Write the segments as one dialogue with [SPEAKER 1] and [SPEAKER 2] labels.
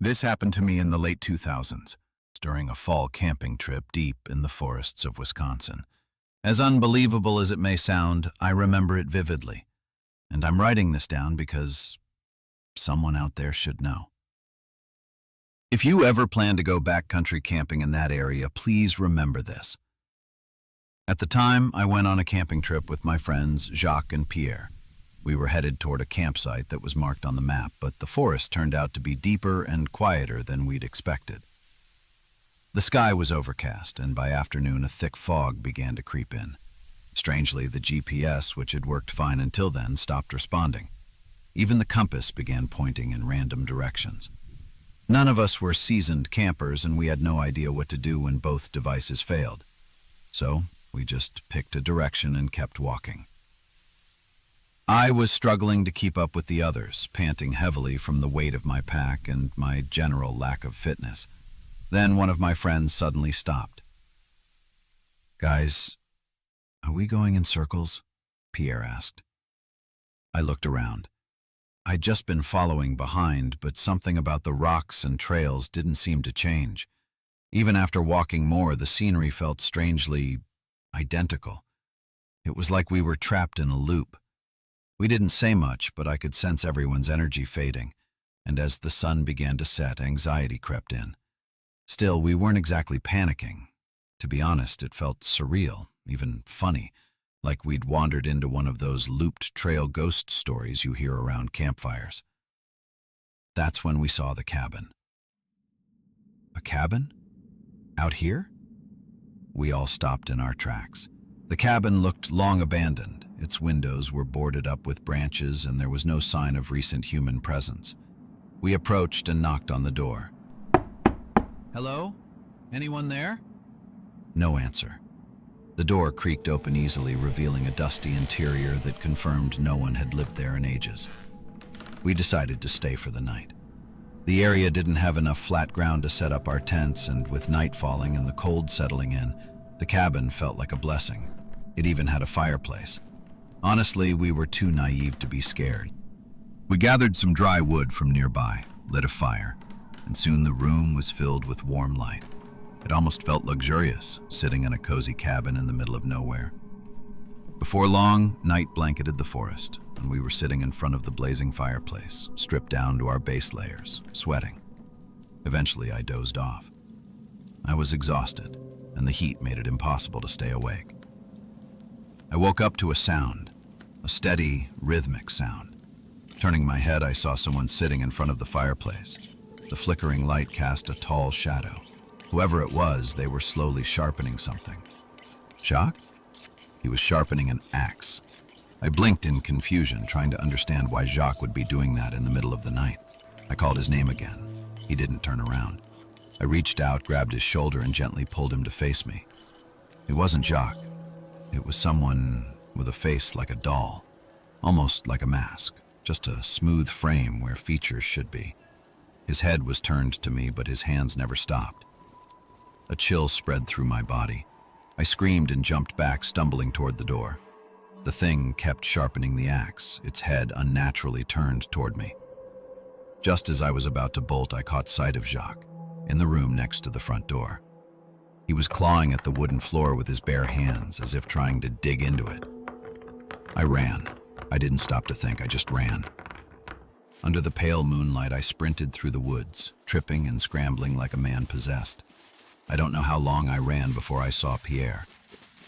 [SPEAKER 1] This happened to me in the late 2000s, during a fall camping trip deep in the forests of Wisconsin. As unbelievable as it may sound, I remember it vividly. And I'm writing this down because someone out there should know. If you ever plan to go backcountry camping in that area, please remember this. At the time, I went on a camping trip with my friends Jacques and Pierre. We were headed toward a campsite that was marked on the map, but the forest turned out to be deeper and quieter than we'd expected. The sky was overcast, and by afternoon a thick fog began to creep in. Strangely, the GPS, which had worked fine until then, stopped responding. Even the compass began pointing in random directions. None of us were seasoned campers, and we had no idea what to do when both devices failed. So, we just picked a direction and kept walking. I was struggling to keep up with the others, panting heavily from the weight of my pack and my general lack of fitness. Then one of my friends suddenly stopped. "Guys, are we going in circles?" Pierre asked. I looked around. I'd just been following behind, but something about the rocks and trails didn't seem to change. Even after walking more, the scenery felt strangely identical. It was like we were trapped in a loop. We didn't say much, but I could sense everyone's energy fading, and as the sun began to set, anxiety crept in. Still, we weren't exactly panicking. To be honest, it felt surreal, even funny, like we'd wandered into one of those looped trail ghost stories you hear around campfires. That's when we saw the cabin. A cabin? Out here? We all stopped in our tracks. The cabin looked long abandoned. Its windows were boarded up with branches, and there was no sign of recent human presence. We approached and knocked on the door. "Hello? Anyone there?" No answer. The door creaked open easily, revealing a dusty interior that confirmed no one had lived there in ages. We decided to stay for the night. The area didn't have enough flat ground to set up our tents, and with night falling and the cold settling in, the cabin felt like a blessing. It even had a fireplace. Honestly, we were too naive to be scared. We gathered some dry wood from nearby, lit a fire, and soon the room was filled with warm light. It almost felt luxurious, sitting in a cozy cabin in the middle of nowhere. Before long, night blanketed the forest, and we were sitting in front of the blazing fireplace, stripped down to our base layers, sweating. Eventually, I dozed off. I was exhausted, and the heat made it impossible to stay awake. I woke up to a sound, a steady, rhythmic sound. Turning my head, I saw someone sitting in front of the fireplace. The flickering light cast a tall shadow. Whoever it was, they were slowly sharpening something. Jacques? He was sharpening an axe. I blinked in confusion, trying to understand why Jacques would be doing that in the middle of the night. I called his name again. He didn't turn around. I reached out, grabbed his shoulder, and gently pulled him to face me. It wasn't Jacques. It was someone with a face like a doll, almost like a mask, just a smooth frame where features should be. His head was turned to me, but his hands never stopped. A chill spread through my body. I screamed and jumped back, stumbling toward the door. The thing kept sharpening the axe, its head unnaturally turned toward me. Just as I was about to bolt, I caught sight of Jacques, in the room next to the front door. He was clawing at the wooden floor with his bare hands, as if trying to dig into it. I ran. I didn't stop to think, I just ran. Under the pale moonlight, I sprinted through the woods, tripping and scrambling like a man possessed. I don't know how long I ran before I saw Pierre.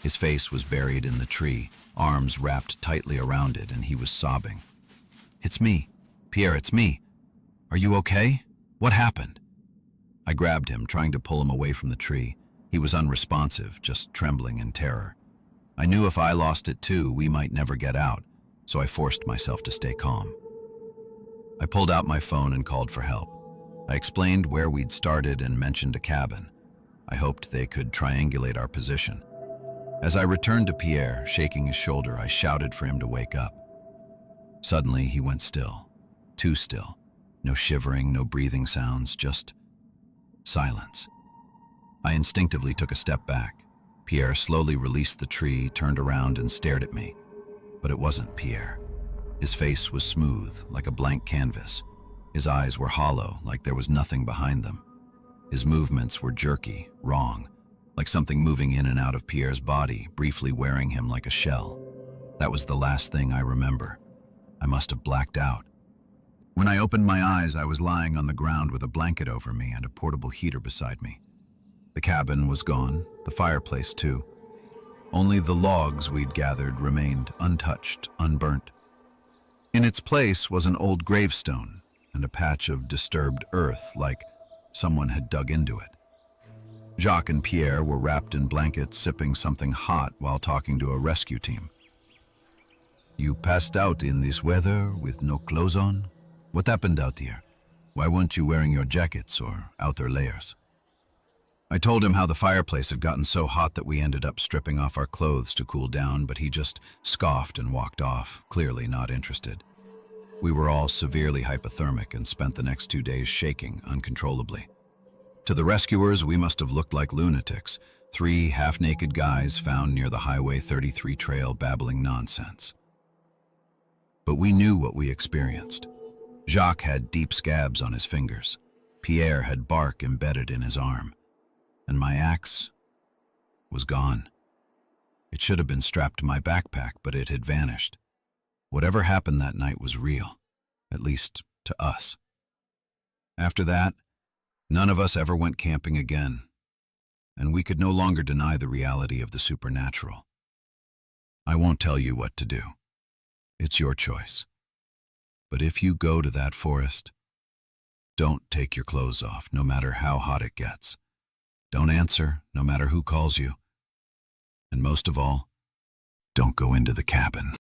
[SPEAKER 1] His face was buried in the tree, arms wrapped tightly around it, and he was sobbing. "It's me. Pierre, it's me. Are you okay? What happened?" I grabbed him, trying to pull him away from the tree. He was unresponsive, just trembling in terror. I knew if I lost it too, we might never get out, so I forced myself to stay calm. I pulled out my phone and called for help. I explained where we'd started and mentioned a cabin. I hoped they could triangulate our position. As I returned to Pierre, shaking his shoulder, I shouted for him to wake up. Suddenly, he went still, too still. No shivering, no breathing sounds, just silence. I instinctively took a step back. Pierre slowly released the tree, turned around, and stared at me. But it wasn't Pierre. His face was smooth, like a blank canvas. His eyes were hollow, like there was nothing behind them. His movements were jerky, wrong, like something moving in and out of Pierre's body, briefly wearing him like a shell. That was the last thing I remember. I must have blacked out. When I opened my eyes, I was lying on the ground with a blanket over me and a portable heater beside me. The cabin was gone, the fireplace too. Only the logs we'd gathered remained untouched, unburnt. In its place was an old gravestone and a patch of disturbed earth, like someone had dug into it. Jacques and Pierre were wrapped in blankets, sipping something hot while talking to a rescue team. "You passed out in this weather with no clothes on? What happened out here? Why weren't you wearing your jackets or outer layers?" I told him how the fireplace had gotten so hot that we ended up stripping off our clothes to cool down, but he just scoffed and walked off, clearly not interested. We were all severely hypothermic and spent the next 2 days shaking uncontrollably. To the rescuers, we must have looked like lunatics, 3 half-naked guys found near the Highway 33 trail babbling nonsense. But we knew what we experienced. Jacques had deep scabs on his fingers. Pierre had bark embedded in his arm. And my axe was gone. It should have been strapped to my backpack, but it had vanished. Whatever happened that night was real, at least to us. After that, none of us ever went camping again, and we could no longer deny the reality of the supernatural. I won't tell you what to do. It's your choice. But if you go to that forest, don't take your clothes off, no matter how hot it gets. Don't answer, no matter who calls you. And most of all, don't go into the cabin.